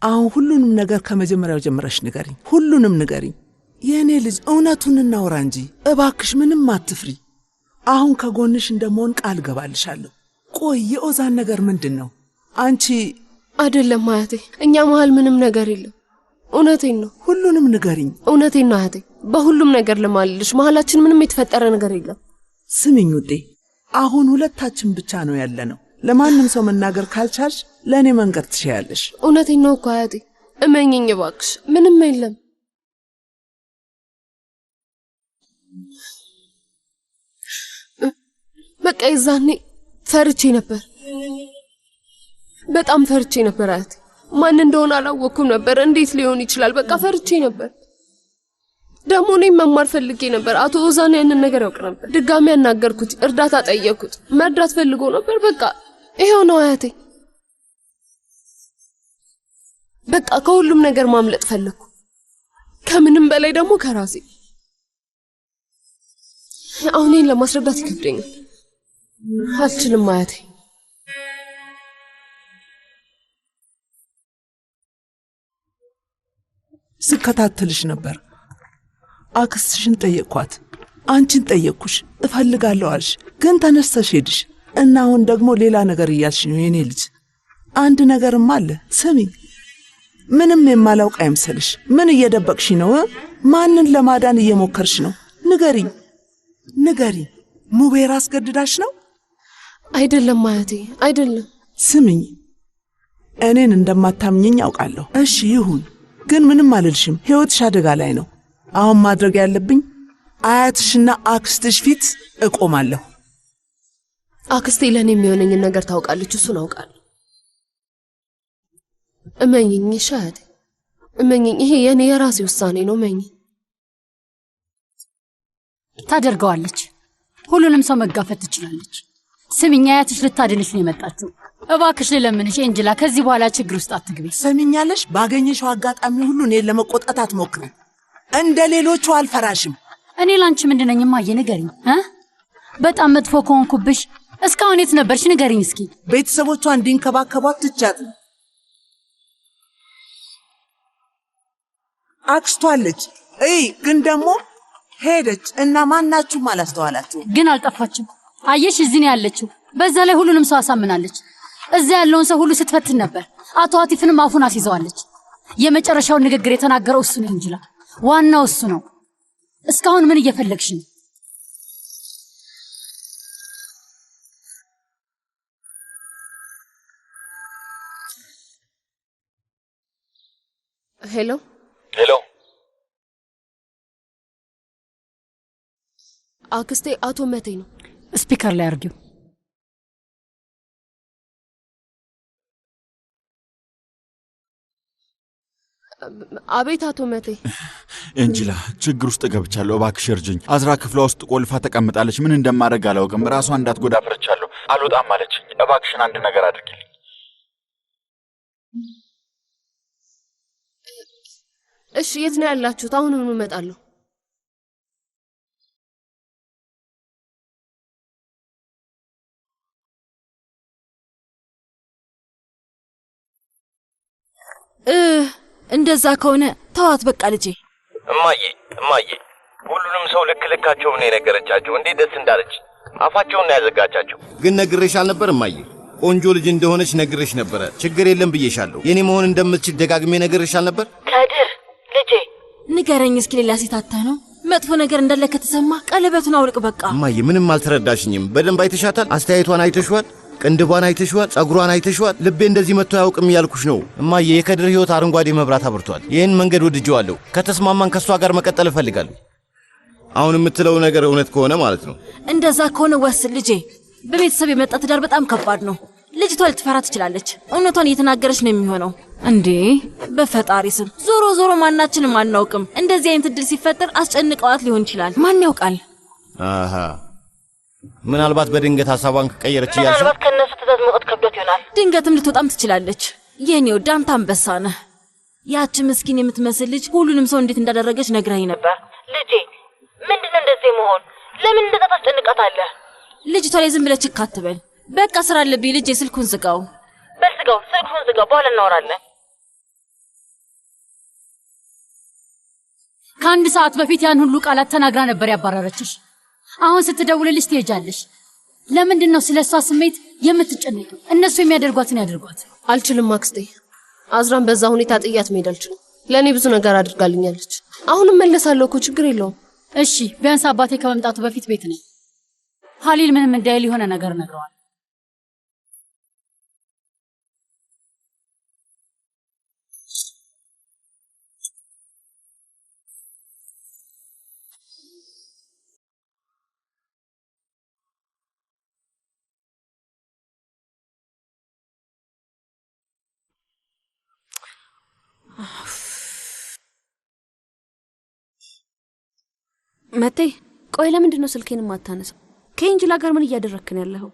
አሁን ሁሉንም ነገር ከመጀመሪያው ጀምረሽ ንገሪኝ። ሁሉንም ንገሪኝ የኔ ልጅ። እውነቱን እናውራ እንጂ እባክሽ ምንም አትፍሪ። አሁን ከጎንሽ እንደመሆን ቃል ገባልሻለሁ። ቆይ የኦዛን ነገር ምንድነው? አንቺ አይደለም አያቴ፣ እኛ መሃል ምንም ነገር የለም። እውነቴን ነው። ሁሉንም ንገሪኝ። እውነቴን ነው አያቴ፣ በሁሉም ነገር ልማልልሽ። መሃላችን ምንም የተፈጠረ ነገር የለም። ስሚኝ ውዴ፣ አሁን ሁለታችን ብቻ ነው ያለነው። ለማንም ሰው መናገር ካልቻልሽ ለእኔ መንገር ትችያለሽ። እውነቴን ነው እኮ አያቴ፣ እመኝኝ እባክሽ፣ ምንም የለም። በቃ የዛኔ ፈርቼ ነበር፣ በጣም ፈርቼ ነበር አያቴ። ማን እንደሆነ አላወኩም ነበር። እንዴት ሊሆን ይችላል? በቃ ፈርቼ ነበር። ደግሞ እኔም መማር ፈልጌ ነበር። አቶ ኦዛን ያንን ነገር ያውቅ ነበር። ድጋሚ ያናገርኩት፣ እርዳታ ጠየቅኩት። መርዳት ፈልጎ ነበር። በቃ ይሄው ነው አያቴ። በቃ ከሁሉም ነገር ማምለጥ ፈለኩ፣ ከምንም በላይ ደግሞ ከራሴ። አሁን ይሄን ለማስረዳት ይከብደኛል፣ አልችልም አያቴ። ስከታተልሽ ነበር። አክስትሽን ጠየቅኳት፣ አንቺን ጠየቅኩሽ። እፈልጋለሁ አልሽ፣ ግን ተነስተሽ ሄድሽ እና አሁን ደግሞ ሌላ ነገር እያልሽ ነው የኔ ልጅ። አንድ ነገርም አለ። ስሚ፣ ምንም የማላውቅ አይምሰልሽ። ምን እየደበቅሽ ነው? ማንን ለማዳን እየሞከርሽ ነው? ንገሪኝ፣ ንገሪኝ። ሙቤራ አስገድዳሽ ነው? አይደለም አያቴ፣ አይደለም። ስሚኝ፣ እኔን እንደማታምኝኝ አውቃለሁ። እሺ ይሁን፣ ግን ምንም አልልሽም። ሕይወትሽ አደጋ ላይ ነው። አሁን ማድረግ ያለብኝ አያትሽና አክስትሽ ፊት እቆማለሁ። አክስቴ ለእኔ የሚሆነኝን ነገር ታውቃለች፣ እሱን አውቃለሁ። እመኝኝ፣ እሺ አያቴ፣ እመኝኝ። ይሄ የእኔ የራሴ ውሳኔ ነው። እመኝኝ። ታደርገዋለች። ሁሉንም ሰው መጋፈጥ ትችላለች። ስሚኝ፣ አያትሽ ልታድንሽ ነው የመጣችው። እባክሽ ልለምንሽ ኤንጅላ፣ ከዚህ በኋላ ችግር ውስጥ አትግቢ። ሰሚኛለሽ? ባገኘሽው አጋጣሚ ሁሉ እኔን ለመቆጣት አትሞክሪ። እንደ ሌሎቹ አልፈራሽም። እኔ ላንቺ ምንድነኝ? እማዬ ንገሪኝ። በጣም መጥፎ ከሆንኩብሽ እስካሁን የት ነበርሽ? ንገሪኝ እስኪ። ቤተሰቦቿ እንዲንከባከቧት ትቻት ነው። አክስቷለች። ግን ደግሞ ሄደች እና ማናችሁም አላስተዋላችሁ። ግን አልጠፋችም። አየሽ፣ እዚህ ነው ያለችው። በዛ ላይ ሁሉንም ሰው አሳምናለች። እዛ ያለውን ሰው ሁሉ ስትፈትን ነበር። አቶ አቲፍንም አፉን አስይዘዋለች። የመጨረሻውን ንግግር የተናገረው እሱ ነው እንጂ ዋናው እሱ ነው። እስካሁን ምን እየፈለግሽ ነው? ሄሎ ሄሎ፣ አክስቴ አቶ መቴ ነው። ስፒከር ላይ አርጊው። አቤት አቶ መቴ። ኤንጅላ፣ ችግር ውስጥ ገብቻለሁ፣ እባክሽ እርጅኝ። አዝራ ክፍሏ ውስጥ ቆልፋ ተቀምጣለች። ምን እንደማደርግ አላውቅም። ራሷን እንዳትጎዳ ፈርቻለሁ። አልወጣም አለችኝ። እባክሽን አንድ ነገር አድርጊልኝ። እሺ፣ የት ነው ያላችሁት? አሁን እመጣለሁ። እንደዛ ከሆነ ተዋት በቃ ልጄ። እማዬ ሁሉንም ሰው ልክልካቸውን ነው የነገረቻቸው። እንዴት ደስ እንዳለች! አፋቸውን ነው ያዘጋቻቸው። ግን ነግሬሽ አልነበር እማዬ? ቆንጆ ልጅ እንደሆነች ነግሬሽ ነበረ። ችግር የለም ብዬሻለሁ። የኔ መሆን እንደምትችል ደጋግሜ ነግሬሽ አልነበር? ከድር ልጄ ንገረኝ እስኪ፣ ሌላ ሴት አታ ነው መጥፎ ነገር እንዳለ ከተሰማ ቀለበቱን አውልቅ በቃ። እማዬ ምንም አልተረዳሽኝም። በደንብ አይተሻታል። አስተያየቷን አይተሽዋል። ቅንድቧን አይተሽዋል። ጸጉሯን አይተሽዋል። ልቤ እንደዚህ መጥቶ አያውቅም እያልኩሽ ነው እማዬ። የከድር ህይወት አረንጓዴ መብራት አብርቷል። ይህን መንገድ ወድጄዋለሁ። ከተስማማን ከሷ ጋር መቀጠል እፈልጋለሁ። አሁን የምትለው ነገር እውነት ከሆነ ማለት ነው። እንደዛ ከሆነ ወስን ልጄ። በቤተሰብ የመጣ ትዳር በጣም ከባድ ነው። ልጅቷ ልትፈራ ትችላለች። እውነቷን እየተናገረች ነው የሚሆነው። እንዴ በፈጣሪ ስም፣ ዞሮ ዞሮ ማናችንም አናውቅም። እንደዚህ አይነት እድል ሲፈጠር አስጨንቀዋት ሊሆን ይችላል። ማን ያውቃል? አሃ ምናልባት በድንገት ሐሳቧን ከቀየረች ይያልሽ። ምናልባት ከነሱ ትእዛዝ መውጣት ከብዶት ይሆናል። ድንገትም ልትወጣም ትችላለች። የኔው ዳንታ አንበሳ ነህ። ያቺ ምስኪን የምትመስል ልጅ ሁሉንም ሰው እንዴት እንዳደረገች ነግራኝ ነበር። ልጄ ምንድነው እንደዚህ መሆን? ለምን እንደዛ ታስጨንቃታለህ? ልጅቷ ላይ ዝም ብለህ ችክ አትበል። በቃ ስራ አለብኝ ልጄ። ስልኩን ዝጋው። በስጋው ስልኩን ዝጋው፣ በኋላ እናወራለን። ከአንድ ሰዓት በፊት ያን ሁሉ ቃላት ተናግራ ነበር ያባረረችሽ። አሁን ስትደውልልሽ ትሄጃለሽ። ለምንድን ነው ስለ እሷ ስሜት የምትጨነቂው? እነሱ የሚያደርጓትን ያደርጓት። አልችልም አክስቴ። አዝራን በዛ ሁኔታ ጥያት መሄድ አልችልም። ለእኔ ብዙ ነገር አድርጋልኛለች። አሁንም መለሳለሁ እኮ ችግር የለውም። እሺ ቢያንስ አባቴ ከመምጣቱ በፊት ቤት ነኝ። ሀሊል ምንም እንዳይል የሆነ ነገር ነግረዋል። መቴ ቆይ ለምንድን ነው ስልኬን ማታነሳው? ከኤንጅላ ጋር ምን እያደረክ ነው ያለኸው?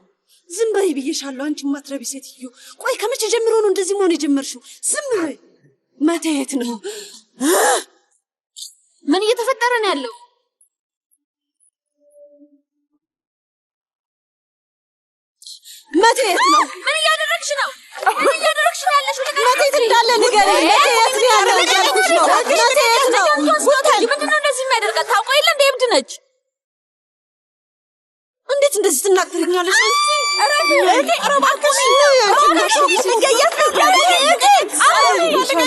ዝም በይ ብዬሻለሁ አንቺ ማትረቢ ሴትዮ። ቆይ ከመቼ ጀምሮ ነው እንደዚህ መሆን የጀመርሽው? ዝም በይ። መቴ የት ነው? ምን እየተፈጠረ ነው ያለው? መቴ የት ነው? ምን እያደረግሽ ነው? ምን እያደረግሽ ነው ያለሽው? መቴ የት እንዳለ ንገረኝ። መቴ የት ነው ያለው? እያልኩሽ ነው። መቴ የት ነው? ምንድን ነው እንደዚህ የሚያደርጋት? ታውቀው የለ እንደ እብድ ነች። እንዴት እንደዚህ ትናገሪኛለሽ?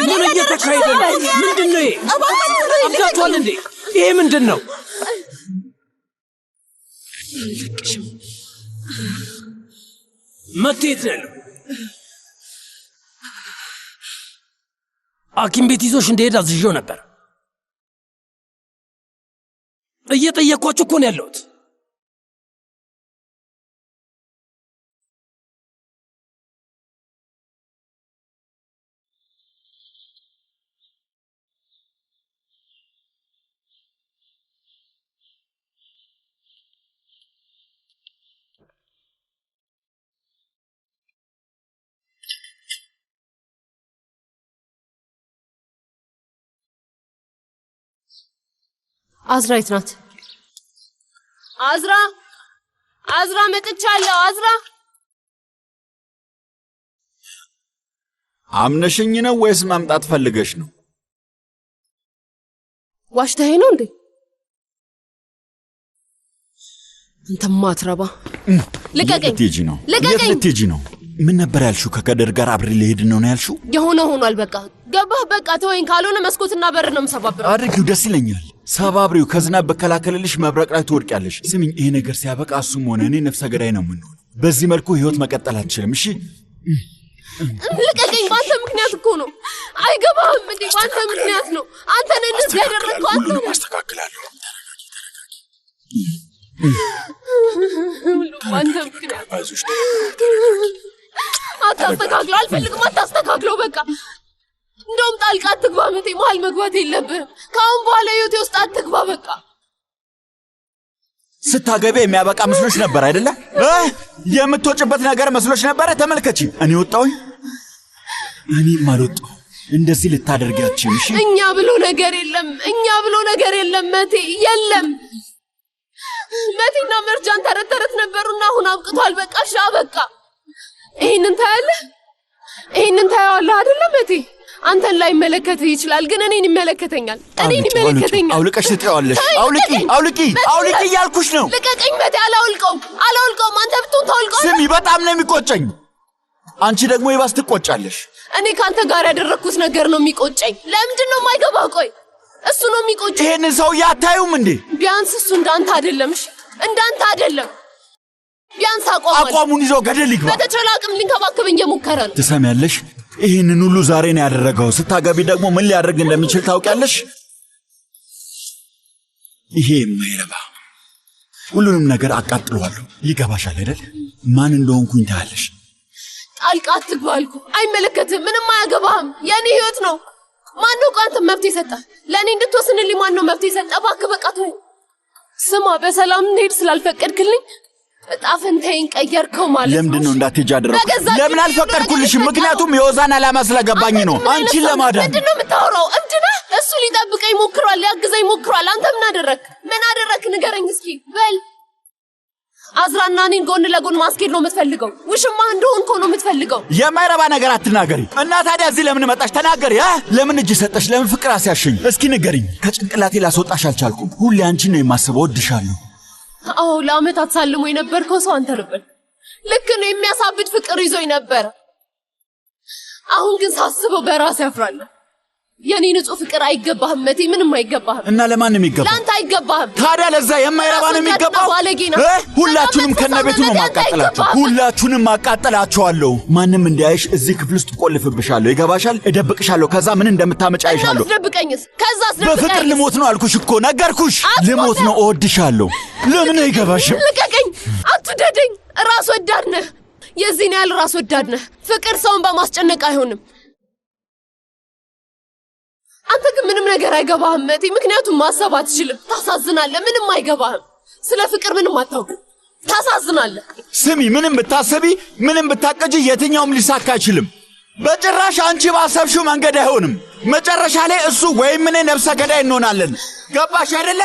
ምን እየተካሄደ ነው? ምንድን ነው ይሄ? አብዳችኋል እንዴ? ይሄ ምንድን ነው? መቴ የት ነው ያለው? ሐኪም ቤት ይዞሽ እንደሄድ አዝዤው ነበር። እየጠየኳችሁ እኮ ነው ያለሁት። አዝራ የት ናት? አዝራ መጥቻለሁ። አዝራ አምነሽኝ ነው ወይስ ማምጣት ፈልገሽ ነው? ዋሽተኸኝ ነው እንዴ? አንተ ማትረባ ልቀቀኝ! ልትሄጂ ነው? ልቀቀኝ! ልትሄጂ ነው? ምን ነበር ያልሽው? ከከደር ጋር አብሬ ልሄድ ነው ያልሽው? የሆነ ሆኗል። በቃ ገባህ? በቃ ተወኝ። ካልሆነ መስኮትና በር ነው የምሰባብረው። አድርጊው፣ ደስ ይለኛል። ሰባብሪው። ከዝናብ በከላከልልሽ መብረቅ ላይ ትወድቂያለሽ። ስሚኝ፣ ይሄ ነገር ሲያበቃ እሱም ሆነ እኔ ነፍሰ ገዳይ ነው የምንሆነው። በዚህ መልኩ ህይወት መቀጠል አትችልም። እሺ ልቀቀኝ! በአንተ ምክንያት እኮ ነው። አይገባህም እንዴ? በአንተ ምክንያት ነው። አንተ ነህ እንደዚህ ያደረግከው። አንተ ሁሉንም አስተካክላለሁ። በአንተ ምክንያት አታስተካክለው። አልፈልግም። አታስተካክለው። በቃ እንደውም ጣልቃ አትግባ። መቴ መሀል መግባት የለብህም። ከአሁን በኋላ ህይወቴ ውስጥ አትግባ። በቃ ስታገቢ የሚያበቃ መስሎሽ ነበር አይደለ? የምትወጭበት ነገር መስሎሽ ነበረ። ተመልከቺ፣ እኔ ወጣሁኝ፣ እኔም አልወጣሁ። እንደዚህ ልታደርጊያችን። እሺ እኛ ብሎ ነገር የለም። እኛ ብሎ ነገር የለም። መቴ የለም። መቴና መርጃን ተረት ተረት ነበሩና አሁን አብቅቷል። በቃ እሺ፣ አበቃ። ይሄንን ታያለህ፣ ይሄንን ታያዋለህ አይደለ? መቴ አንተን ላይ መለከትህ ይችላል፣ ግን እኔን ይመለከተኛል። እኔን ይመለከተኛል። አውልቀሽ ትጥያዋለሽ። አውልቂ፣ አውልቂ፣ አውልቂ እያልኩሽ ነው። ልቀቀኝ መቴ። አላውልቀውም፣ አላውልቀውም። አንተ ብትሆን ታውልቀው። ስሚ፣ በጣም ነው የሚቆጨኝ። አንቺ ደግሞ ይባስ ትቆጫለሽ። እኔ ከአንተ ጋር ያደረግኩት ነገር ነው የሚቆጨኝ። ለምንድን ነው የማይገባህ? ቆይ እሱ ነው የሚቆጨኝ። ይሄንን ሰውዬ አታዩም እንዴ? ቢያንስ እሱ እንዳንተ አይደለም። እሺ እንዳንተ አይደለም። ቢያንስ አቋሙን ይዞ ገደል ይግባ። በተቻለ አቅም ሊንከባከበኝ እየሞከረ ነው። ትሰሚያለሽ? ይህንን ሁሉ ዛሬ ነው ያደረገው። ስታገቢ ደግሞ ምን ሊያደርግ እንደሚችል ታውቂያለሽ? ይሄ የማይረባ ሁሉንም ነገር አቃጥለዋለሁ። ይገባሻል አይደል? ማን እንደሆንኩኝ ታያለሽ። ጣልቃ አትግባ አልኩህ። አይመለከትህም። ምንም አያገባህም። የኔ ህይወት ነው። ማን ነው አንተ መብት የሰጠህ? ለእኔ እንድትወስንልኝ ማን ነው መብት የሰጠህ? እባክህ በቃ ተወኝ። ስማ፣ በሰላም እንሄድ ስላልፈቀድክልኝ እጣ ፈንታዬን ቀየርከው ማለት ነው። ለምንድን ነው እንዳትሄጂ አደረኩት? ለምን አልፈቀድኩልሽም? ምክንያቱም የወዛን ዓላማ ስለገባኝ ነው፣ አንቺን ለማዳን። ምንድን ነው የምታወራው? እብድ ነህ? እሱ ሊጠብቀኝ ሞክሯል፣ ሊያግዘኝ ሞክሯል። አንተ ምን አደረክ? ምን አደረክ? ንገረኝ እስኪ በል። አዝራና እኔን ጎን ለጎን ማስኬድ ነው የምትፈልገው? ውሽማ እንደሆንኩ ነው የምትፈልገው? የማይረባ ነገር አትናገሪ። እና ታዲያ እዚህ ለምን መጣሽ? ተናገሪ። ለምን እጅ ሰጠሽ? ለምን ፍቅር አስያሽኝ? እስኪ ንገሪኝ። ከጭንቅላቴ ላስወጣሽ አልቻልኩም። ሁሌ አንቺን ነው የማስበው። ወድሻለሁ። አዎ ለአመታት ሳልሞ የነበርከው ሰው አንተ ነበር። ልክ ነው። የሚያሳብድ ፍቅር ይዞኝ ነበር። አሁን ግን ሳስበው በራሴ ያፍራለሁ። የኔ ንጹህ ፍቅር አይገባህም መቴ፣ ምንም አይገባህም። እና ለማን ነው የሚገባው? ለአንተ አይገባህም። ታዲያ ለዛ የማይረባ ነው የሚገባው? ሁላችሁንም ከነቤቱ ነው ማቃጠላችሁ። ሁላችሁንም ማቃጠላችኋለሁ። ማንም እንዲያይሽ እዚህ ክፍል ውስጥ ቆልፍብሻለሁ። ይገባሻል? እደብቅሻለሁ። ከዛ ምን እንደምታመጪ አይሻለሁ። አስደብቀኝስ? ከዛስ? በፍቅር ልሞት ነው አልኩሽ እኮ ነገርኩሽ። ልሞት ነው። እወድሻለሁ። ለምን አይገባሽም? ልቀቀኝ። አትውደደኝ። ራስ ወዳድ ነህ። የዚህን ያህል ራስ ወዳድ ነህ። ፍቅር ሰውን በማስጨነቅ አይሆንም። አንተ ግን ምንም ነገር አይገባህም መቴ፣ ምክንያቱም ማሰብ አትችልም። ታሳዝናለህ። ምንም አይገባህም። ስለ ፍቅር ምንም አታውቅም። ታሳዝናለህ። ስሚ፣ ምንም ብታሰቢ ምንም ብታቀጂ የትኛውም ሊሳካ አይችልም። በጭራሽ አንቺ ባሰብሽው መንገድ አይሆንም። መጨረሻ ላይ እሱ ወይም እኔ ነፍሰ ገዳይ እንሆናለን። ገባሽ አይደለ?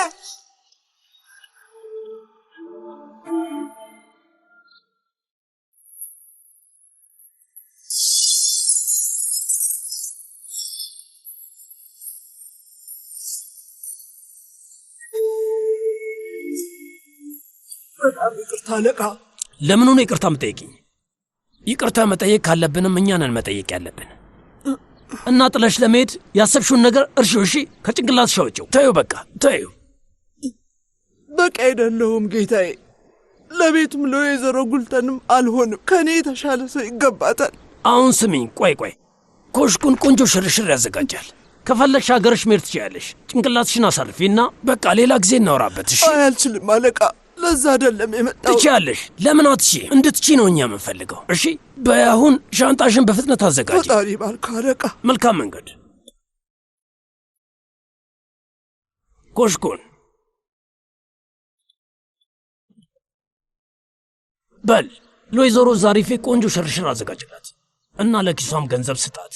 በጣም ይቅርታ አለቃ። ለምን ነው ይቅርታ የምጠይቅኝ? ይቅርታ መጠየቅ ካለብንም እኛ ነን መጠየቅ ያለብን። እና ጥለሽ ለመሄድ ያሰብሽውን ነገር እርሺው። እሺ፣ ከጭንቅላትሽ አውጪው። ተይው፣ በቃ ተይው። በቃ አይደለሁም ጌታዬ። ለቤቱም ለወይዘሮ ጉልተንም አልሆንም። ከኔ የተሻለ ሰው ይገባታል። አሁን ስሚኝ፣ ቆይ ኮሽኩን ቆንጆ ሽርሽር ያዘጋጃል። ከፈለግሽ ሀገርሽ መሄድ ትችያለሽ። ጭንቅላትሽን አሳርፊና በቃ ሌላ ጊዜ እናወራበት። እሺ? አልችልም አለቃ። ለዛ አይደለም የመጣው። ትችያለሽ። ለምን አትቺ? እንድትቺ ነው እኛ የምንፈልገው። እሺ፣ በአሁን ሻንጣሽን በፍጥነት አዘጋጂ። ፈጣሪ ባርክ አለቃ። መልካም መንገድ። ኮሽኩን በል ለወይዘሮ ዛሪፌ ቆንጆ ሽርሽር አዘጋጅላት እና ለኪሷም ገንዘብ ስጣት።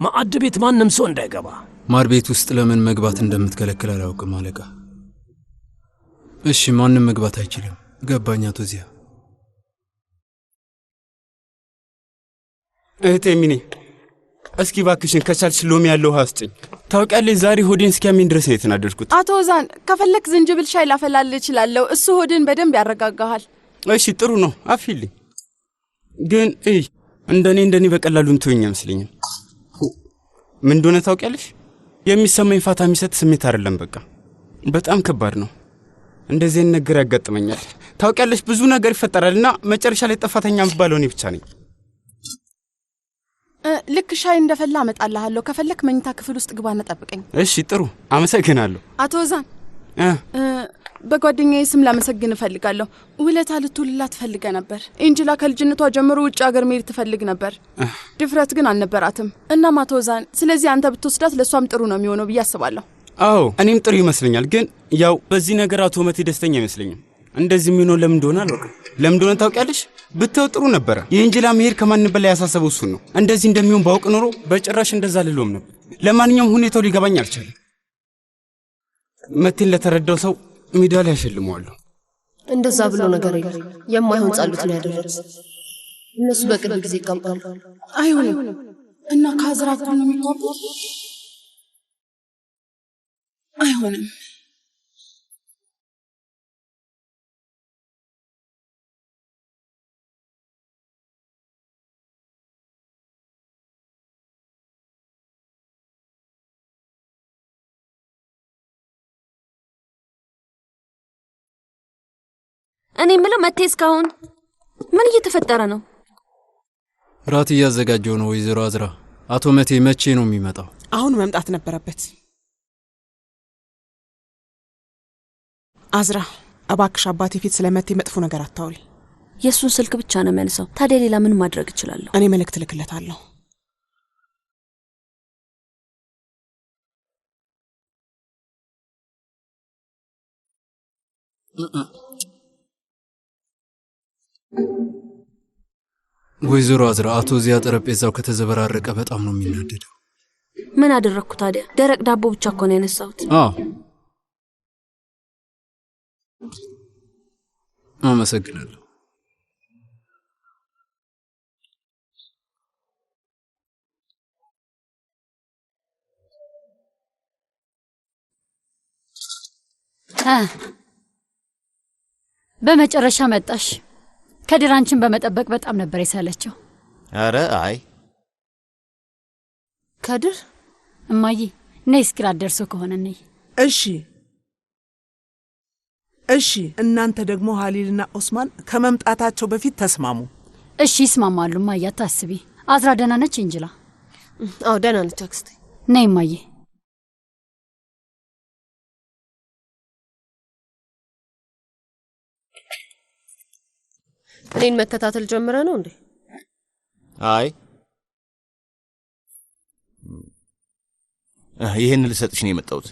ማዕድ ቤት ማንም ሰው እንዳይገባ። ማር ቤት ውስጥ ለምን መግባት እንደምትከለክል አላውቅም አለቃ። እሺ፣ ማንም መግባት አይችልም። ገባኝ አቶ ዚያ። እህቴ ሚኔ፣ እስኪ ባክሽን ከቻልሽ ሎሚ ያለው ውሃ ስጭኝ። ታውቂያለሽ ዛሬ ሆዴን እስኪያመኝ ድረስ ነው የተናደድኩት። አቶ ዛን፣ ከፈለክ ዝንጅብል ሻይ ላፈላልህ እችላለሁ። እሱ ሆድን በደንብ ያረጋጋሃል። እሺ ጥሩ ነው፣ አፊልኝ። ግን እንደኔ በቀላሉ እንትወኝ አይመስለኝም። ምን እንደሆነ ታውቂያለሽ? የሚሰማኝ ፋታ የሚሰጥ ስሜት አይደለም። በቃ በጣም ከባድ ነው። እንደዚህ ነገር ያጋጥመኛል። ታውቂያለሽ ብዙ ነገር ይፈጠራልና መጨረሻ ላይ ጥፋተኛ የምባለው እኔ ብቻ ነኝ። ልክ ሻይ እንደፈላ አመጣልሃለሁ። ከፈለክ መኝታ ክፍል ውስጥ ግባና ጠብቀኝ። እሺ ጥሩ፣ አመሰግናለሁ። አቶ ዛን፣ በጓደኛዬ ስም ላመሰግን እፈልጋለሁ። ውለታ ልትውልላት ፈልገ ነበር። ኤንጅላ ከልጅነቷ ጀምሮ ውጭ ሀገር መሄድ ትፈልግ ነበር። ድፍረት ግን አልነበራትም። እናም አቶ ዛን፣ ስለዚህ አንተ ብትወስዳት ለሷም ጥሩ ነው የሚሆነው ብዬ አስባለሁ። አዎ እኔም ጥሩ ይመስለኛል። ግን ያው በዚህ ነገር አቶ መቴ ደስተኛ አይመስለኝም። እንደዚህ የሚሆነው ለምን እንደሆነ አላውቅም። ለምን እንደሆነ ታውቂያለሽ? ብትው ጥሩ ነበረ። የኤንጅላ መሄድ ከማንም በላይ ያሳሰበው እሱ ነው። እንደዚህ እንደሚሆን ባውቅ ኖሮ በጭራሽ እንደዛ ልሎም ነበር። ለማንኛውም ሁኔታው ሊገባኝ አልቻለም። መቴን ለተረዳው ሰው ሜዳሊያ ያሸልመዋለሁ። እንደዛ ብሎ ነገር የለም። የማይሆን ጸሎት ነው ያደረጉት። እነሱ በቅርብ ጊዜ ይጋባሉ። አይሆንም። እና ከአዝራ ጋር ነው የሚጋቡት? አይሆንም። እኔ የምለው መቴ እስካሁን ምን እየተፈጠረ ነው? ራት እያዘጋጀው ነው ወይዘሮ አዝራ። አቶ መቴ መቼ ነው የሚመጣው? አሁን መምጣት ነበረበት። አዝራ እባክሽ አባቴ ፊት ስለ መቴ መጥፎ ነገር አታውሪ። የሱን ስልክ ብቻ ነው መልሰው። ታዲያ ሌላ ምን ማድረግ እችላለሁ? እኔ መልእክት ልክለታለሁ። ወይዘሮ አዝራ፣ አቶ ዚያ ጠረጴዛው ከተዘበራረቀ በጣም ነው የሚናደደው። ምን አደረግኩ ታዲያ? ደረቅ ዳቦ ብቻ እኮ ነው ያነሳሁት። አመሰግናለሁ። በመጨረሻ መጣሽ። ከድር አንቺን በመጠበቅ በጣም ነበር የሰለቸው። አረ አይ ከድር እማዬ ነይ እስኪ ደርሶ ከሆነ ነይ። እሺ እናንተ ደግሞ ሀሊልና ኦስማን ከመምጣታቸው በፊት ተስማሙ። እሺ ይስማማሉ እማዬ አታስቢ። አዝራ ደህና ነች እንጅላ? አዎ ደህና ነች አክስቴ። ነይ እማዬ። እኔን መከታተል ጀምረ ነው እንዴ? አይ ይሄን ልሰጥሽ ነው የመጣሁት።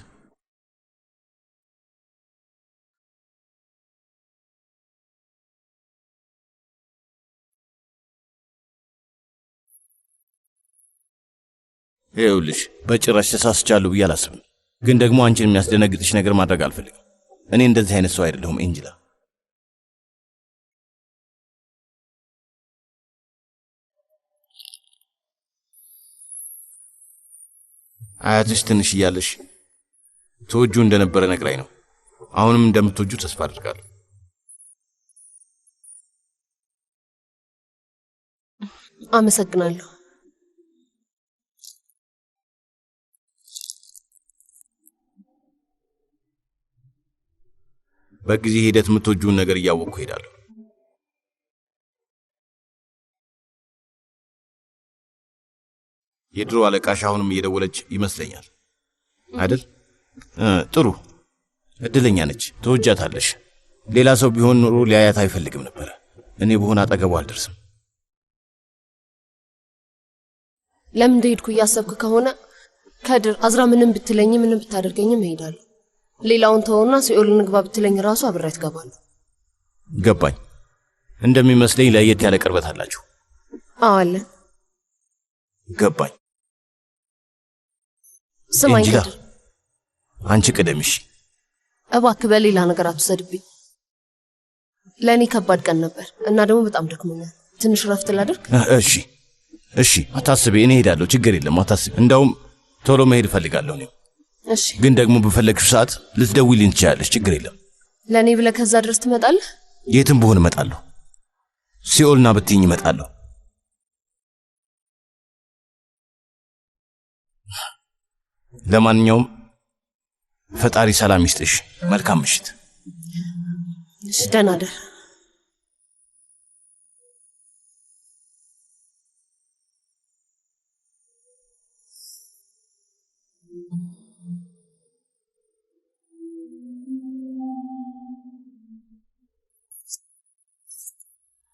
ይኸውልሽ በጭራሽ ተሳስቻለሁ ብዬ አላስብም፣ ግን ደግሞ አንቺን የሚያስደነግጥሽ ነገር ማድረግ አልፈልግም። እኔ እንደዚህ አይነት ሰው አይደለሁም ኤንጅላ። አያትሽ ትንሽ እያለሽ ተወጁ እንደነበረ ነግራኝ ነው። አሁንም እንደምትወጁ ተስፋ አድርጋለሁ። አመሰግናለሁ። በጊዜ ሂደት የምትወጁን ነገር እያወቅኩ ሄዳለሁ። የድሮ አለቃሽ አሁንም እየደወለች ይመስለኛል አይደል? ጥሩ እድለኛ ነች። ተወጃታለሽ። ሌላ ሰው ቢሆን ኖሮ ሊያያት አይፈልግም ነበር። እኔ ብሆን አጠገቡ አልደርስም። ለምን እንደሄድኩ እያሰብክ ከሆነ ከድር አዝራ ምንም ብትለኝ ምንም ብታደርገኝም እሄዳለሁ። ሌላውን ተውና ሲኦል እንግባ ብትለኝ ራሱ አብሬያት እገባለሁ። ገባኝ። እንደሚመስለኝ ለየት ያለ ቅርበት አላችሁ። አዎ አለን። ገባኝ። ስማኝ ኤንጅላ፣ ከድር፣ አንቺ ቅደምሽ። እባክህ በሌላ ነገር አትውሰድብኝ። ለእኔ ከባድ ቀን ነበር እና ደግሞ በጣም ደክሞኛል። ትንሽ ረፍት ላድርግ? እሺ፣ አታስቢ። እኔ ሄዳለሁ። ችግር የለም፣ አታስቢ። እንዳውም ቶሎ መሄድ እፈልጋለሁ እኔ። እሺ። ግን ደግሞ በፈለግሽው ሰዓት ልትደውይልኝ ትችያለሽ። ችግር የለም። ለእኔ ብለህ ከዛ ድረስ ትመጣለህ? የትም ብሆን እመጣለሁ። ሲኦልና ብትይኝ እመጣለሁ። ለማንኛውም ፈጣሪ ሰላም ይስጥሽ። መልካም ምሽት። እሺ፣ ደህና እደር።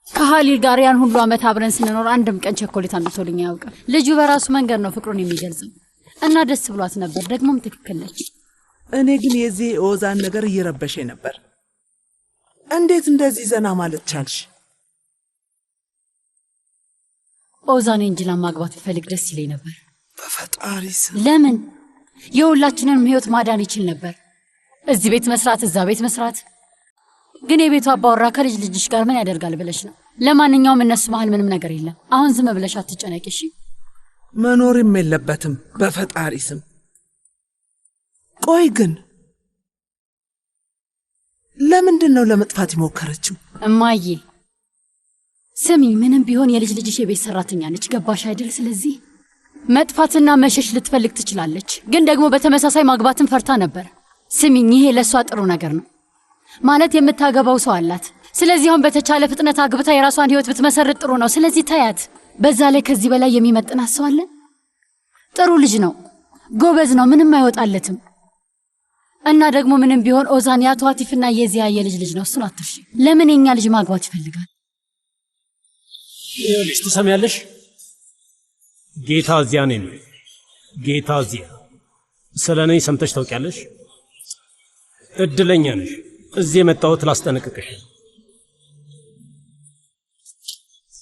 ከሀሊል ጋር ያን ሁሉ ዓመት አብረን ስንኖር አንድም ቀን ቸኮሌት አምጥቶልኝ አያውቅም። ልጁ በራሱ መንገድ ነው ፍቅሩን የሚገልጸው እና ደስ ብሏት ነበር። ደግሞም ትክክል ነች። እኔ ግን የዚህ ኦዛን ነገር እየረበሸ ነበር። እንዴት እንደዚህ ዘና ማለት ቻልሽ? ኦዛን ኤንጅላን ማግባት ቢፈልግ ደስ ይለኝ ነበር። በፈጣሪ ስም ለምን? የሁላችንንም ህይወት ማዳን ይችል ነበር። እዚህ ቤት መስራት፣ እዛ ቤት መስራት። ግን የቤቱ አባወራ ከልጅ ልጅሽ ጋር ምን ያደርጋል ብለሽ ነው? ለማንኛውም እነሱ መሀል ምንም ነገር የለም። አሁን ዝም ብለሽ አትጨነቂ እሺ? መኖርም የለበትም በፈጣሪ ስም። ቆይ ግን ለምንድን ነው ለመጥፋት የሞከረችው? እማዬ ስሚ፣ ምንም ቢሆን የልጅ ልጅሽ የቤት ሰራተኛ ነች። ገባሽ አይደል? ስለዚህ መጥፋትና መሸሽ ልትፈልግ ትችላለች፣ ግን ደግሞ በተመሳሳይ ማግባትን ፈርታ ነበር። ስሚኝ፣ ይሄ ለእሷ ጥሩ ነገር ነው ማለት የምታገባው ሰው አላት። ስለዚህ አሁን በተቻለ ፍጥነት አግብታ የራሷን ህይወት ብትመሰርት ጥሩ ነው። ስለዚህ ታያት። በዛ ላይ ከዚህ በላይ የሚመጥናት ሰው አለ? ጥሩ ልጅ ነው፣ ጎበዝ ነው፣ ምንም አይወጣለትም። እና ደግሞ ምንም ቢሆን ኦዛን የአቶ አቲፍና የዚያ የልጅ ልጅ ነው። እሱን አትርሺ። ለምን የኛ ልጅ ማግባት ይፈልጋል? ይኸውልሽ ትሰሚያለሽ? ጌታ እዚያ ነው የሚለው። ጌታ እዚያ ስለ እኔ ሰምተሽ ታውቂያለሽ? እድለኛ ነሽ። እዚህ የመጣሁት ላስጠነቅቅሽ።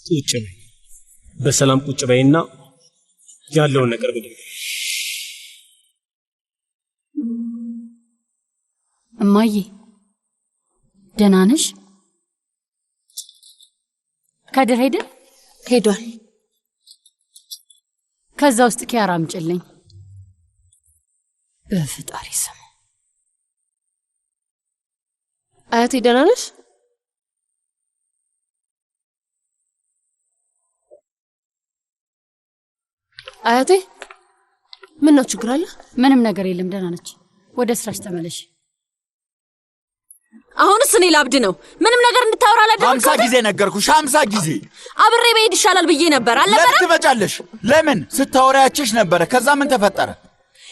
ቁጭ በይ፣ በሰላም ቁጭ በይና ያለውን ነገር ብለሽ። እማዬ ደህና ነሽ? ከድር ሄደ? ሄዷል። ከዛ ውስጥ ኪያራ አምጪልኝ። በፍጣሪ ስም። አያቴ ደህና ነሽ? አያቴ ምን ነው ችግር አለ? ምንም ነገር የለም፣ ደህና ነች። ወደ ስራሽ ተመለሽ። አሁንስ እኔ ላብድ ነው። ምንም ነገር እንድታወራ አላደረኩ። 50 ጊዜ ነገርኩሽ፣ 50 ጊዜ አብሬ በሄድ ይሻላል ብዬ ነበር። አልነበረ? ለምን ትመጫለሽ? ለምን ስታወራያችሽ ነበረ? ከዛ ምን ተፈጠረ?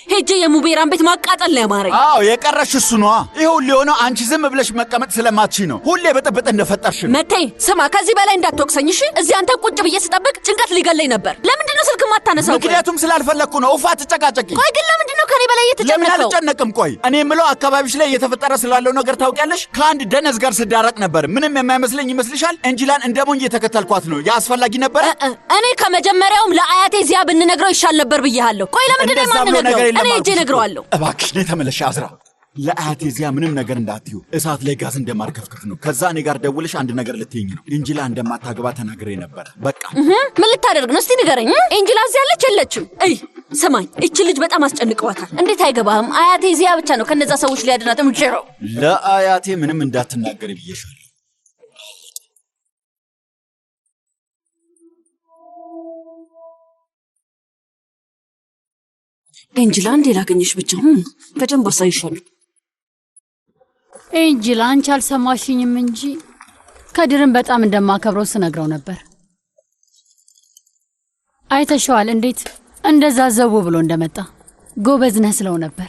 ሄጄ የሙቤራን ቤት ማቃጠል ነው ያማረኝ። አዎ የቀረሽ እሱ ነዋ። ይሄው ሊሆነው አንቺ ዝም ብለሽ መቀመጥ ስለማትችይ ነው። ሁሌ በጥብጥ እንደፈጠርሽ ነው። መቴ ስማ፣ ከዚህ በላይ እንዳትወቅሰኝ እሺ። እዚህ አንተ ቁጭ ብዬ ስጠብቅ ጭንቀት ሊገለኝ ነበር። ለምንድን ነው ስልክ ማታነሳው? ምክንያቱም ስላልፈለግኩ ነው። ውፋ ትጨቃጨቂ። ቆይ ግን ለምንድን ነው ከኔ በላይ እየተጨነቀው? ለምን አልጨነቅም? ቆይ እኔ የምለው አካባቢሽ ላይ እየተፈጠረ ስላለው ነገር ታውቂያለሽ? ከአንድ ደነዝ ጋር ስዳረቅ ነበር። ምንም የማይመስለኝ ይመስልሻል? እንጂላን እንደ ሞኝ እየተከተልኳት ነው። ያ አስፈላጊ ነበር? እኔ ከመጀመሪያውም ለአያቴ ዚያ ብንነግረው ይሻል ነበር ብዬሃለሁ። ቆይ ለምንድን ነው የማንነግረው? እኔ ሄጄ እነግረዋለሁ። እባክሽ ነይ ተመለሽ አዝራ። ለአያቴ ዚያ ምንም ነገር እንዳትዩ። እሳት ላይ ጋዝ እንደማርከፍከፍ ነው። ከዛ እኔ ጋር ደውልሽ አንድ ነገር ልትይኝ ነው። ኢንጂላ እንደማታገባ ተናግሬ ነበር። በቃ ምን ልታደርግ ነው? እስቲ ንገረኝ። ኢንጂላ እዚህ ያለች የለችም? እይ ስማኝ፣ እቺ ልጅ በጣም አስጨንቀዋታል። እንዴት አይገባህም? አያቴ ዚያ ብቻ ነው ከነዛ ሰዎች ሊያድናት የምትችለው። ለአያቴ ምንም እንዳትናገር ብዬሻለሁ። ኤንጅላ እንዴ ላገኘሽ ብቻ በደንብ አሳይሻለሁ። ኤንጅላ አንቺ አልሰማሽኝም እንጂ ከድርን በጣም እንደማከብረው ስነግረው ነበር። አይተሽዋል እንዴት እንደዛ ዘው ብሎ እንደመጣ። ጎበዝ ነህ ስለው ነበር።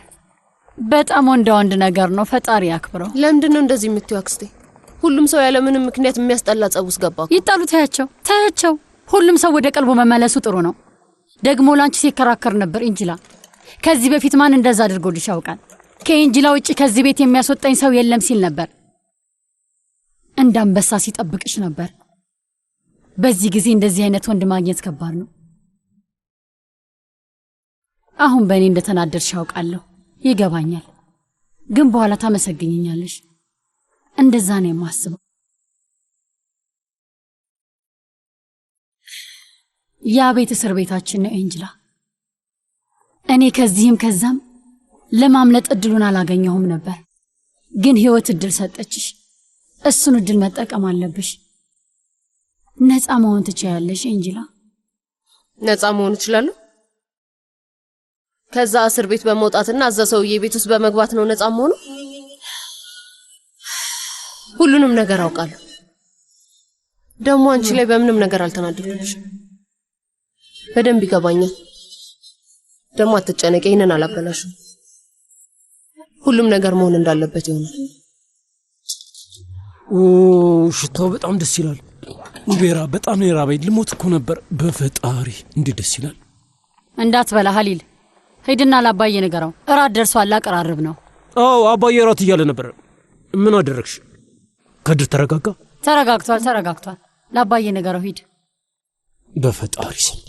በጣም ወንድ ነገር ነው። ፈጣሪ ያክብረው። ለምንድን ነው እንደዚህ የምትይው አክስቴ? ሁሉም ሰው ያለ ምንም ምክንያት የሚያስጠላ ጸብ ውስጥ ገባ። ይጣሉ። ታያቸው። ሁሉም ሰው ወደ ቀልቡ መመለሱ ጥሩ ነው። ደግሞ ላንቺ ሲከራከር ነበር ኢንጂላ። ከዚህ በፊት ማን እንደዛ አድርጎልሽ ያውቃል? ከኢንጂላ ውጪ ከዚህ ቤት የሚያስወጣኝ ሰው የለም ሲል ነበር። እንደ አንበሳ ሲጠብቅሽ ነበር። በዚህ ጊዜ እንደዚህ አይነት ወንድ ማግኘት ከባድ ነው። አሁን በእኔ እንደተናደድሽ ያውቃለሁ፣ ይገባኛል። ግን በኋላ ታመሰግኝኛለሽ። እንደዛ ነው የማስበው። ያ ቤት እስር ቤታችን ነው ኤንጅላ። እኔ ከዚህም ከዛም ለማምለጥ እድሉን አላገኘሁም ነበር። ግን ህይወት እድል ሰጠችሽ። እሱን እድል መጠቀም አለብሽ። ነፃ መሆን ትችያለሽ ኤንጅላ። ነፃ መሆን እችላለሁ? ከዛ እስር ቤት በመውጣትና እዛ ሰውዬ ቤት ውስጥ በመግባት ነው ነፃ መሆኑ? ሁሉንም ነገር አውቃለሁ። ደግሞ አንቺ ላይ በምንም ነገር አልተናደድኩሽም። በደንብ ይገባኛል። ደግሞ አትጨነቂ፣ ይሄንን አላበላሽም። ሁሉም ነገር መሆን እንዳለበት ይሆናል። ሽታው በጣም ደስ ይላል። ሙቤራ በጣም ነው የራበኝ። ልሞት እኮ ነበር። በፈጣሪ እንዴት ደስ ይላል። እንዳትበላ ሀሊል፣ ሄድና ለአባዬ ንገረው። እራት ደርሷል፣ አቀራርብ ነው። አዎ አባዬ እራት እያለ ነበር። ምን አደረግሽ? ከድር ተረጋጋ? ተረጋግቷል። ለአባዬ ንገረው፣ ሂድ። በፈጣሪ ስም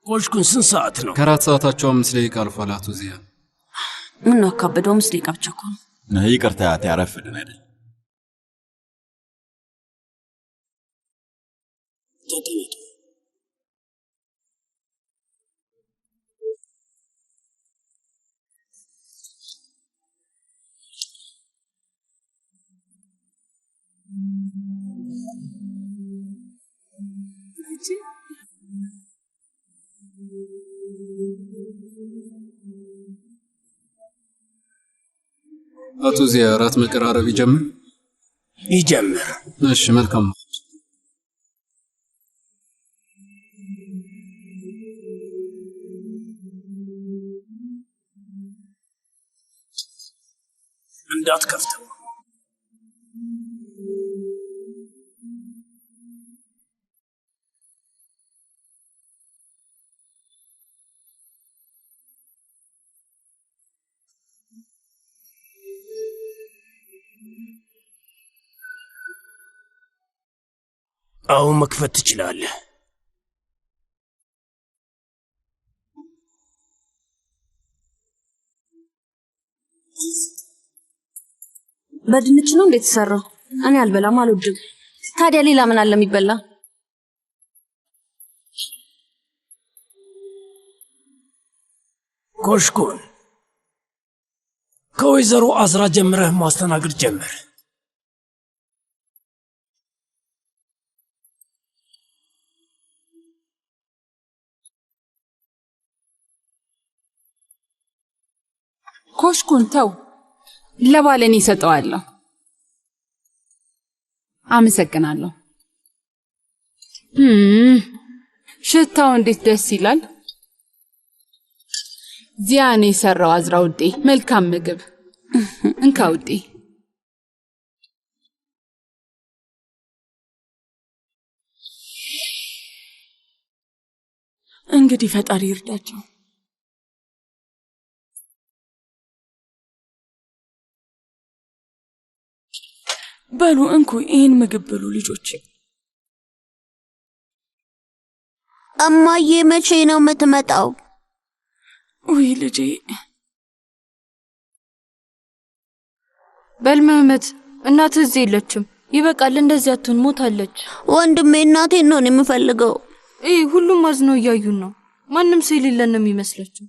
ቆሽኩን ስንት ሰዓት ነው? ከራት ሰዓታቸው 5 ደቂቃ አልፏል። አቶ ዚያ ምን ነው አካበደው? 5 ደቂቃ ብቻ እኮ ነው። ይቅርታ ያረፈድን አይደል? አቶ ዚያ እራት መቀራረብ ይጀምር። እሺ መልካም። እንዳትከፍተው። አሁን መክፈት ትችላለህ። በድንች ነው እንዴት ተሰራው? እኔ አልበላም፣ አልወድም። ታዲያ ሌላ ምን አለ የሚበላ? ኮሽኩን ከወይዘሮ አዝራ ጀምረህ ማስተናገድ ጀምር። ኮሽኩን ተው፣ ለባለኔ እሰጠዋለሁ። አመሰግናለሁ። ሽታው እንዴት ደስ ይላል። ዚያኔ የሰራው አዝራ ውዴ፣ መልካም ምግብ። እንካ ውዴ። እንግዲህ ፈጣሪ ይርዳቸው። በሉ እንኩ ይህን ምግብ ብሉ ልጆች። እማዬ መቼ ነው የምትመጣው? ውይ ልጄ። በል መህመት፣ እናትህ እዚህ የለችም። ይበቃል፣ እንደዚህ አትሁን፣ ሞታለች። ወንድሜ እናቴን ነው የምፈልገው። ሁሉም አዝነው እያዩን ነው። ማንም ሰው የሌለን ነው የሚመስላቸው።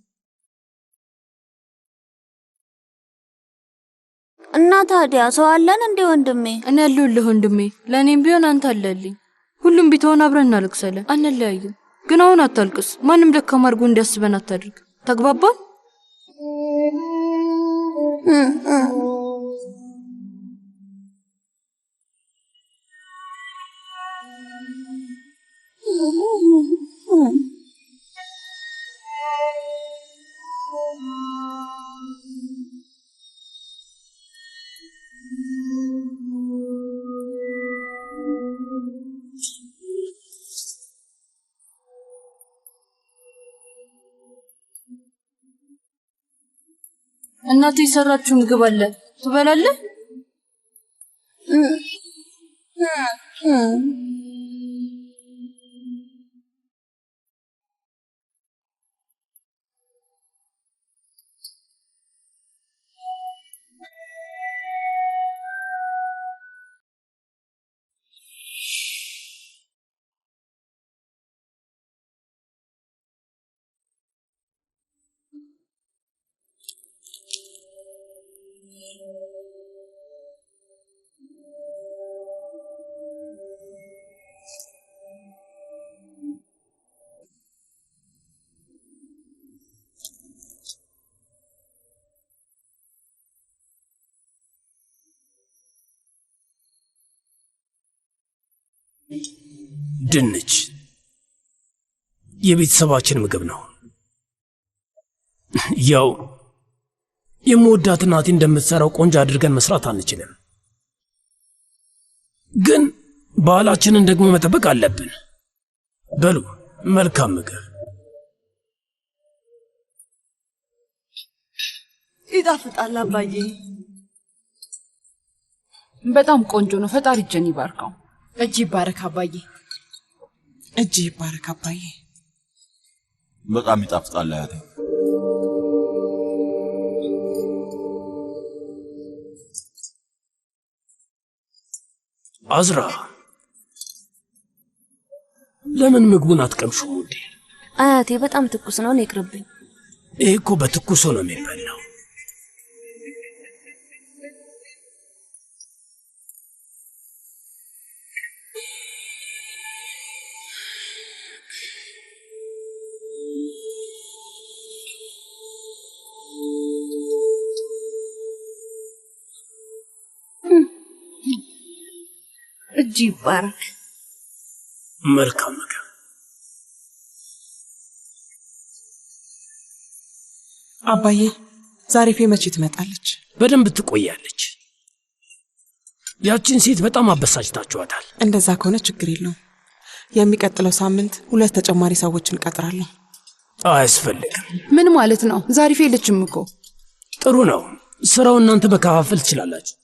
እና ታዲያ ሰው አለን እንዴ ወንድሜ? እኔ ያለሁልህ ወንድሜ። ለእኔም ቢሆን አንተ አለልኝ። ሁሉም ቢተውን አብረን እናለቅሳለን፣ አንለያይም። ግን አሁን አታልቅስ። ማንም ደካማ አድርጎ እንዲያስበን አታድርግ። ተግባባን? እናቴ የሰራችው ምግብ አለ፣ ትበላለህ? ድንች የቤተሰባችን ምግብ ነው። ያው የምወዳት እናቴ እንደምትሰራው ቆንጆ አድርገን መስራት አንችልም፣ ግን ባህላችንን ደግሞ መጠበቅ አለብን። በሉ መልካም ምግብ። ይጣፍጣል አባዬ። በጣም ቆንጆ ነው። ፈጣሪ እጅን ይባርከው። እጅ ይባረክ አባዬ። እጅ ይባረክ አባዬ። በጣም ይጣፍጣል አያቴ። አዝራ ለምን ምግቡን አትቀምሹም እንዴ? አያቴ በጣም ትኩስ ነው፣ እኔ ይቅርብኝ። ይሄ እኮ በትኩሱ ነው የሚበላው። እጅ ይባረክ። መልካም ምግብ። አባዬ ዛሬ ፌ መቼ ትመጣለች? በደንብ ትቆያለች። ያችን ሴት በጣም አበሳጭታችኋታል። እንደዛ ከሆነ ችግር የለውም። የሚቀጥለው ሳምንት 2 ተጨማሪ ሰዎችን እንቀጥራለን። አያስፈልግም። ምን ማለት ነው? ዛሬ ፌ የለችም እኮ። ጥሩ ነው። ስራው እናንተ መከፋፈል ትችላላችሁ።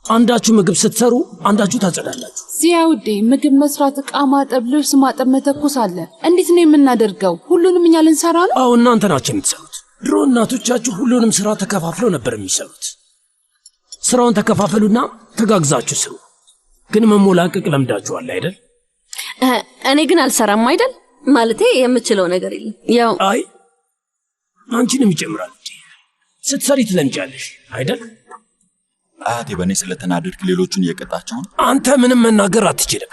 አንዳችሁ ምግብ ስትሰሩ አንዳችሁ ታጸዳላችሁ። ዚያውዴ ምግብ መስራት፣ ዕቃ ማጠብ፣ ልብስ ማጠብ፣ መተኮስ አለ። እንዴት ነው የምናደርገው? ሁሉንም እኛ ልንሰራ ነው? አዎ እናንተ ናችሁ የምትሰሩት። ድሮ እናቶቻችሁ ሁሉንም ስራ ተከፋፍለው ነበር የሚሰሩት። ስራውን ተከፋፈሉና ተጋግዛችሁ ስሩ። ግን መሞላቀቅ ለምዳችኋል አይደል? እኔ ግን አልሰራም አይደል? ማለቴ የምችለው ነገር የለም። ያው አይ አንቺንም ይጨምራል። ስትሰሪ ትለምጃለሽ አይደል? አያቴ በእኔ ስለተናደድክ ሌሎቹን እየቀጣቸው ነው። አንተ ምንም መናገር አትችልም።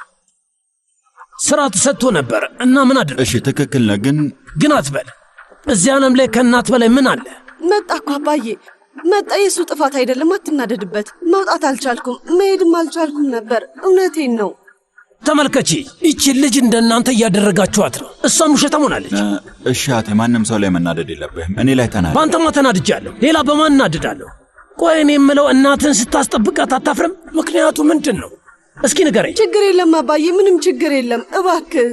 ስራ ተሰጥቶ ነበር እና ምን አደረግ? እሺ ትክክል ነህ፣ ግን አትበል። እዚህ ዓለም ላይ ከእናት በላይ ምን አለ? መጣ እኮ አባዬ መጣ። የሱ ጥፋት አይደለም፣ አትናደድበት። መውጣት አልቻልኩም፣ መሄድም አልቻልኩም ነበር። እውነቴን ነው። ተመልከቺ፣ ይቺ ልጅ እንደናንተ እያደረጋችኋት ነው። እሷም ውሸታም ሆናለች። እሺ አያቴ፣ ማንም ሰው ላይ መናደድ የለብህም። እኔ ላይ ተናደድ። በአንተማ ተናድጃለሁ። ሌላ በማን እናድዳለሁ? ቆይ እኔ የምለው እናትን ስታስጠብቃት አታፍርም? ምክንያቱ ምንድን ነው? እስኪ ንገረኝ። ችግር የለም አባዬ፣ ምንም ችግር የለም። እባክህ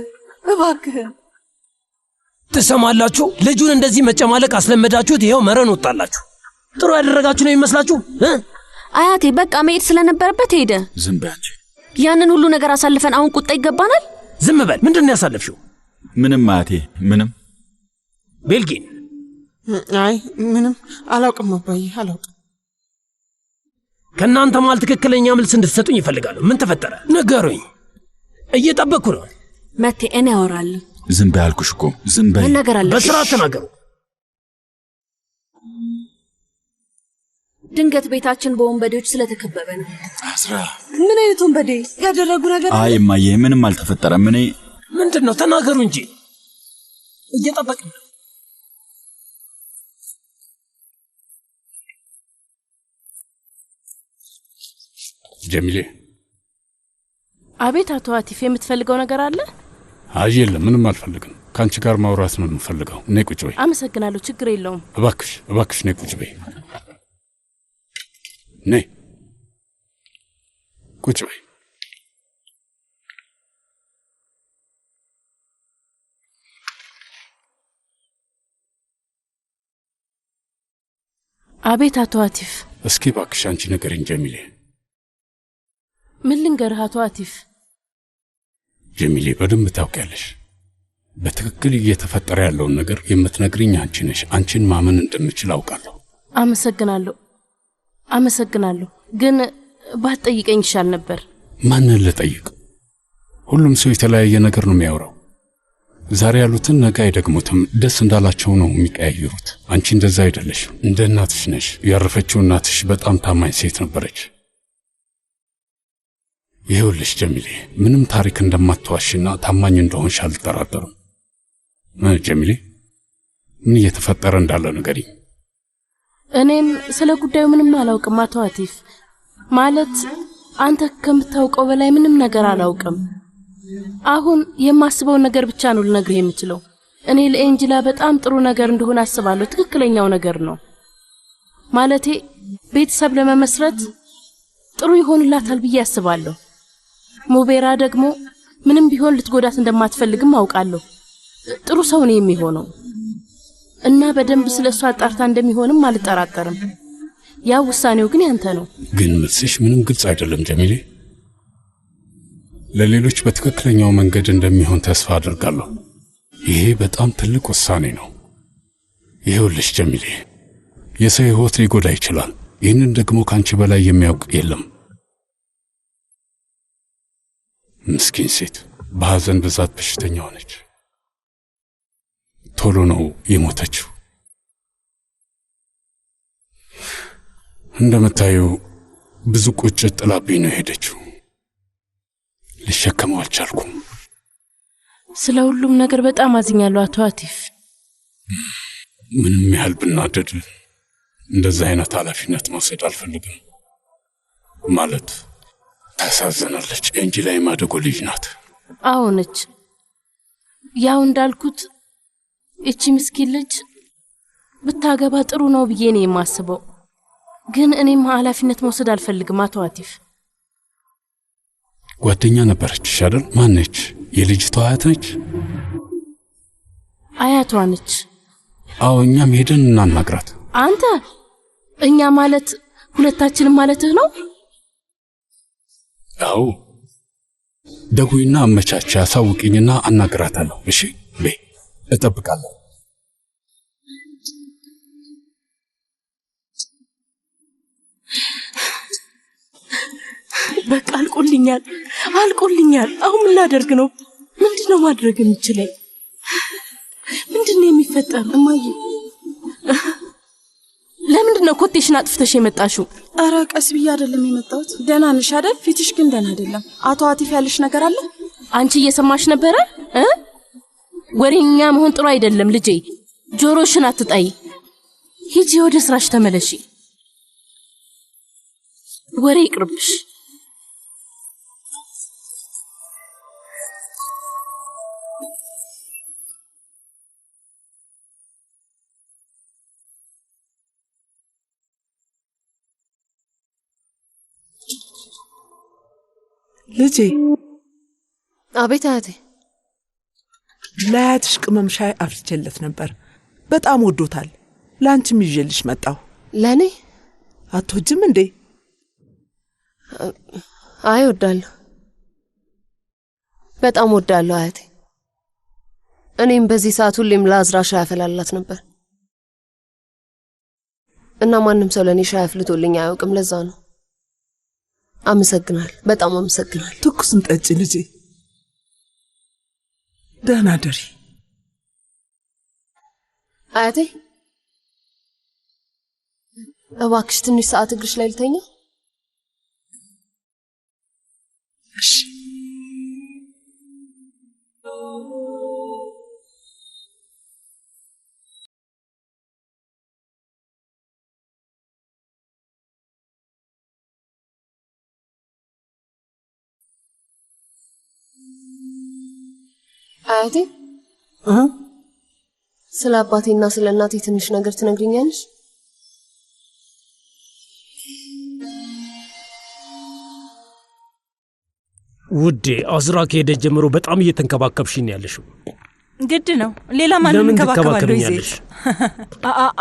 እባክህ። ትሰማላችሁ? ልጁን እንደዚህ መጨማለቅ አስለመዳችሁት። ይኸው መረን ወጣላችሁ። ጥሩ ያደረጋችሁ ነው የሚመስላችሁ? አያቴ በቃ መሄድ ስለነበረበት ሄደ። ዝም በይ አንቺ። ያንን ሁሉ ነገር አሳልፈን አሁን ቁጣ ይገባናል? ዝም በል። ምንድን ነው ያሳለፍሽው? ምንም አያቴ፣ ምንም። ቤልጊን? አይ ምንም አላውቅም አባዬ፣ አላውቅም። ከእናንተ መሃል ትክክለኛ መልስ እንድትሰጡኝ ይፈልጋሉ። ምን ተፈጠረ? ንገሩኝ። እየጠበቅኩ ነው። መቴ እኔ አወራለሁ። ዝም በይ አልኩሽ እኮ፣ ዝም በይ። መናገር አለብሽ። በስርዓት ተናገሩ። ድንገት ቤታችን በወንበዴዎች ስለተከበበ ነው። አስራ ምን አይነት ወንበዴ? ያደረጉ ነገር አይ እማዬ፣ ምንም አልተፈጠረም። እኔ ምንድን ነው? ተናገሩ እንጂ እየጠበቅን ነው። ጀሚሌ። አቤት አቶ አቲፍ፣ የምትፈልገው ነገር አለ? አይ የለም፣ ምንም አልፈልግም። ከአንቺ ጋር ማውራት ነው የምፈልገው። ነይ ቁጭ በይ። አመሰግናለሁ፣ ችግር የለውም። እባክሽ እባክሽ፣ ነይ ቁጭ በይ። ነይ ቁጭ በይ። አቤት አቶ አቲፍ። እስኪ እባክሽ አንቺ ንገሪኝ ጀሚሌ። ምን ልንገርህ አቶ አቲፍ? ጀሚሌ በደንብ ታውቂያለሽ። በትክክል እየተፈጠረ ያለውን ነገር የምትነግሪኝ አንቺ ነሽ። አንቺን ማመን እንደምችል አውቃለሁ። አመሰግናለሁ አመሰግናለሁ። ግን ባትጠይቀኝ ይሻል ነበር። ማንን ልጠይቅ? ሁሉም ሰው የተለያየ ነገር ነው የሚያወራው። ዛሬ ያሉትን ነገ አይደግሙትም። ደስ እንዳላቸው ነው የሚቀያየሩት። አንቺ እንደዛ አይደለሽም። እንደ እናትሽ ነሽ። ያረፈችው እናትሽ በጣም ታማኝ ሴት ነበረች። ይኸውልሽ ጀሚሌ፣ ምንም ታሪክ እንደማትዋሽና ታማኝ እንደሆንሽ አልጠራጠርም። ጀሚሌ፣ ምን እየተፈጠረ እንዳለ ንገሪኝ። እኔም ስለ ጉዳዩ ምንም አላውቅም አቶ አቲፍ። ማለት አንተ ከምታውቀው በላይ ምንም ነገር አላውቅም። አሁን የማስበውን ነገር ብቻ ነው ልነግርህ የምችለው። እኔ ለኤንጅላ በጣም ጥሩ ነገር እንደሆነ አስባለሁ። ትክክለኛው ነገር ነው። ማለቴ ቤተሰብ ለመመስረት ጥሩ ይሆንላታል ብዬ አስባለሁ። ሙቤራ ደግሞ ምንም ቢሆን ልትጎዳት እንደማትፈልግም አውቃለሁ። ጥሩ ሰው ነው የሚሆነው እና በደንብ ስለሷ አጣርታ እንደሚሆንም አልጠራጠርም። ያ ውሳኔው ግን ያንተ ነው። ግን መልስሽ ምንም ግልጽ አይደለም ጀሚሌ። ለሌሎች በትክክለኛው መንገድ እንደሚሆን ተስፋ አድርጋለሁ። ይሄ በጣም ትልቅ ውሳኔ ነው። ይኸውልሽ ጀሚሌ፣ የሰው ሕይወት ሊጎዳ ይችላል። ይህንን ደግሞ ካንቺ በላይ የሚያውቅ የለም። ምስኪን ሴት በሐዘን ብዛት በሽተኛ ሆነች። ቶሎ ነው የሞተችው። እንደምታየው ብዙ ቁጭት ጥላብኝ ነው ሄደችው። ልሸከመው አልቻልኩም። ስለ ሁሉም ነገር በጣም አዝኛለሁ አቶ አቲፍ። ምንም ያህል ብናደድ እንደዚህ አይነት ኃላፊነት መውሰድ አልፈልግም። ማለት ታሳዝናለች። ኤንጅላ የማደጎ ልጅ ናት። አዎ ነች። ያው እንዳልኩት እቺ ምስኪን ልጅ ብታገባ ጥሩ ነው ብዬ ነው የማስበው። ግን እኔም ኃላፊነት መውሰድ አልፈልግም አቶ አቲፍ። ጓደኛ ነበረች አይደል? ማን ነች? የልጅቷ አያት ነች? አያቷ ነች። አዎ፣ እኛም ሄደን እናናግራት። አንተ እኛ ማለት ሁለታችንም ማለትህ ነው? አዎ ደውይና አመቻች አሳውቂኝና አናግራታለሁ። እሺ በይ እጠብቃለሁ። በቃ አልቆልኛል። አሁን ምን ላደርግ ነው? ምንድነው ማድረግ የምችለው? ምንድነው የሚፈጠረው? እማዬ ለምንድነው ኮቴሽን አጥፍተሽ የመጣሽው? አረ ቀስ ብዬ አይደለም የመጣሁት። ደህና ነሽ አይደል? ፊትሽ ግን ደህና አይደለም። አቶ አቲፍ ያለሽ ነገር አለ? አንቺ እየሰማሽ ነበረ? ወሬኛ መሆን ጥሩ አይደለም ልጄ። ጆሮሽን አትጣይ። ሂጂ ወደ ስራሽ ተመለሺ። ወሬ ይቅርብሽ። ልጄ። አቤት አያቴ። ለአያትሽ ቅመም ሻይ አፍልቼለት ነበር። በጣም ወዶታል። ለአንቺም ይዤልሽ መጣሁ። ለእኔ አትወጂም እንዴ? አይ ወዳለሁ፣ በጣም ወዳለሁ አያቴ። እኔም በዚህ ሰዓት ሁሌም ለአዝራ ሻይ አፈላላት ነበር እና ማንም ሰው ለእኔ ሻይ አፍልቶልኝ አያውቅም። ለዛ ነው። አመሰግናል፣ በጣም አመሰግናል። ትኩስም ጠጪ ልጄ። ደህና ደሪ አያቴ። እባክሽ ትንሽ ሰዓት እግርሽ ላይ ልተኛ። እሺ። አያቴ ስለ አባቴና ስለ እናቴ ትንሽ ነገር ትነግሪኛለሽ? ውዴ አዝራ ከሄደች ጀምሮ በጣም እየተንከባከብሽኝ ያለሽው። ግድ ነው። ሌላ ማንም እንከባከባለሁ ይዘሽ።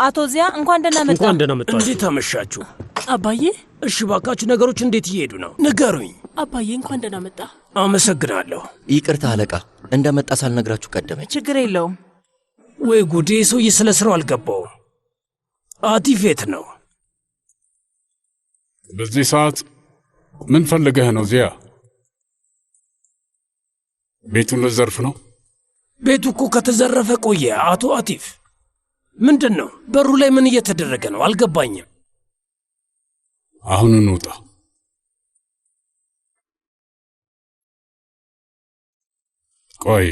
አቶ ዚያ እንኳን ደህና መጣ። እንኳን ደህና መጣ። እንዴት አመሻችሁ? አባዬ። እሺ ባካችሁ፣ ነገሮች እንዴት እየሄዱ ነው? ንገሩኝ። አባዬ እንኳን ደህና መጣ። አመሰግናለሁ። ይቅርታ አለቃ፣ እንደመጣ ሳልነግራችሁ ቀደመኝ። ችግር የለውም። ወይ ጉዴ፣ ሰውዬ ስለ ስራው አልገባውም። አቲፍ የት ነው? በዚህ ሰዓት ምን ፈልገህ ነው ዚያ? ቤቱን ልዘርፍ ነው? ቤቱ እኮ ከተዘረፈ ቆየ። አቶ አቲፍ ምንድን ነው? በሩ ላይ ምን እየተደረገ ነው? አልገባኝም። አሁን እንውጣ። ቆይ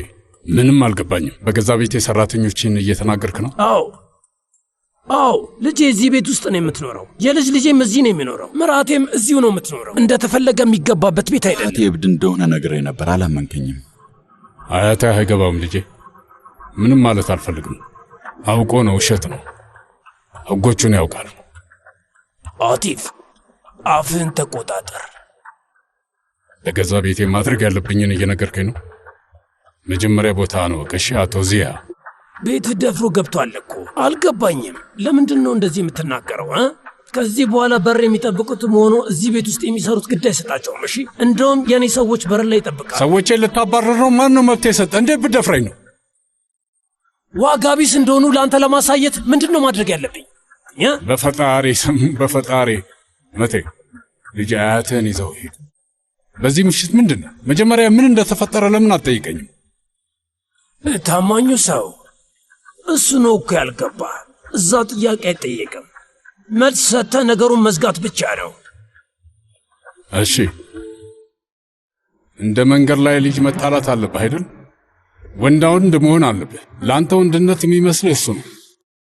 ምንም አልገባኝም። በገዛ ቤቴ ሰራተኞችን እየተናገርክ ነው? አዎ፣ ልጄ እዚህ ቤት ውስጥ ነው የምትኖረው። የልጅ ልጄም እዚህ ነው የሚኖረው። ምራቴም እዚሁ ነው የምትኖረው። እንደተፈለገ የሚገባበት ቤት አይደለም። አያቴ እብድ እንደሆነ ነግሬህ ነበር፣ አላመንከኝም። አያቴ አይገባውም ልጄ። ምንም ማለት አልፈልግም። አውቆ ነው፣ ውሸት ነው። ሕጎቹን ያውቃል። አቲፍ አፍህን ተቆጣጠር። በገዛ ቤቴ ማድረግ ያለብኝን እየነገርከኝ ነው? መጀመሪያ ቦታ ነው እሺ። አቶ ዚያ ቤት ደፍሮ ገብቷል እኮ። አልገባኝም። ለምንድን ነው እንደዚህ የምትናገረው? ከዚህ በኋላ በር የሚጠብቁትም ሆኖ እዚህ ቤት ውስጥ የሚሰሩት ግድ አይሰጣቸውም። እሺ፣ እንደውም የኔ ሰዎች በር ላይ ይጠብቃሉ። ሰዎቼን ልታባረረው ማን ነው መብት የሰጠ? እንዴት ብትደፍረኝ ነው? ዋጋ ቢስ እንደሆኑ ለአንተ ለማሳየት ምንድን ነው ማድረግ ያለብኝ? በፈጣሪ ስም በፈጣሪ መቴ፣ ልጅ አያትህን ይዘው ሄዱ። በዚህ ምሽት ምንድን ነው? መጀመሪያ ምን እንደተፈጠረ ለምን አትጠይቀኝም? ታማኙ ሰው እሱ ነው እኮ ያልገባ። እዛ ጥያቄ አይጠየቅም። መልስ ሰጥተህ ነገሩን መዝጋት ብቻ ነው። እሺ፣ እንደ መንገድ ላይ ልጅ መጣላት አለብህ አይደል? ወንዳ ወንድ መሆን አለብህ። ለአንተ ወንድነት የሚመስልህ እሱ ነው።